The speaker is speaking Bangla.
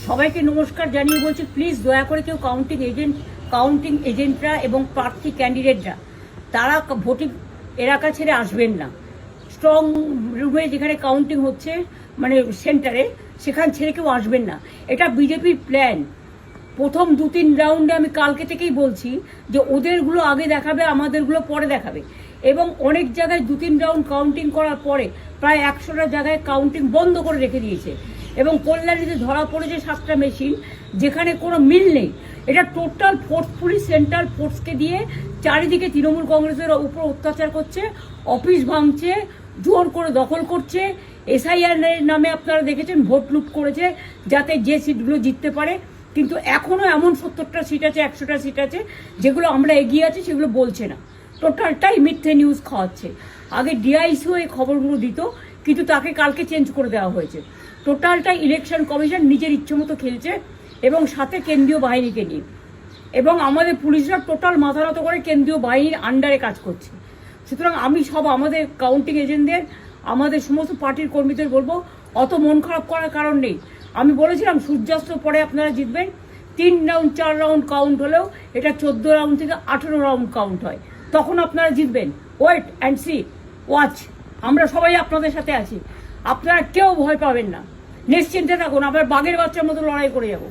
সবাইকে নমস্কার জানিয়ে বলছি, প্লিজ দয়া করে কেউ কাউন্টিং এজেন্টরা এবং প্রার্থী ক্যান্ডিডেটরা তারা ভোটিং এলাকা ছেড়ে আসবেন না। স্ট্রং রুমে যেখানে কাউন্টিং হচ্ছে, মানে সেন্টারে, সেখান ছেড়ে কেউ আসবেন না। এটা বিজেপির প্ল্যান। প্রথম 2-3 রাউন্ডে আমি কালকে থেকেই বলছি যে ওদেরগুলো আগে দেখাবে, আমাদেরগুলো পরে দেখাবে। এবং অনেক জায়গায় 2-3 রাউন্ড কাউন্টিং করার পরে প্রায় 100টা জায়গায় কাউন্টিং বন্ধ করে রেখে দিয়েছে। এবং কল্যাণীতে ধরা পড়েছে 7টা মেশিন, যেখানে কোনো মিল নেই। এটা টোটাল ফোর্স, পুলিশ সেন্ট্রাল ফোর্সকে দিয়ে চারিদিকে তৃণমূল কংগ্রেসের উপর অত্যাচার করছে, অফিস ভাঙছে, জোর করে দখল করছে। এসআইআর নামে আপনারা দেখেছেন ভোট লুট করেছে যাতে যে সিটগুলো জিততে পারে। কিন্তু এখনও এমন 70টা সিট আছে, 100টা সিট আছে যেগুলো আমরা এগিয়ে আছি, সেগুলো বলছে না। টোটালটাই মিথ্যে নিউজ খাওয়াচ্ছে। আগে ডিআইসিও এই খবরগুলো দিত, কিন্তু তাকে কালকে চেঞ্জ করে দেওয়া হয়েছে। টোটালটাই ইলেকশন কমিশন নিজের ইচ্ছে মতো খেলছে, এবং সাথে কেন্দ্রীয় বাহিনীকে নিয়ে। এবং আমাদের পুলিশরা টোটাল মাথা নত করে কেন্দ্রীয় বাহিনীর আন্ডারে কাজ করছে। সুতরাং আমি আমাদের কাউন্টিং এজেন্টদের, আমাদের সমস্ত পার্টির কর্মীদের বলবো, অত মন খারাপ করার কারণ নেই। আমি বলেছিলাম সূর্যাস্তের পরে আপনারা জিতবেন। 3 রাউন্ড 4 রাউন্ড কাউন্ট হলেও এটা 14 রাউন্ড থেকে 18 রাউন্ড কাউন্ট হয়, তখন আপনারা জিতবেন। Wait and see, watch. আমরা সবাই আপনাদের সাথে আছি, আপনারা কেউ ভয় পাবেন না, নিশ্চিন্তে থাকুন। আমরা বাঘের বাচ্চার মতো লড়াই করে যাবো।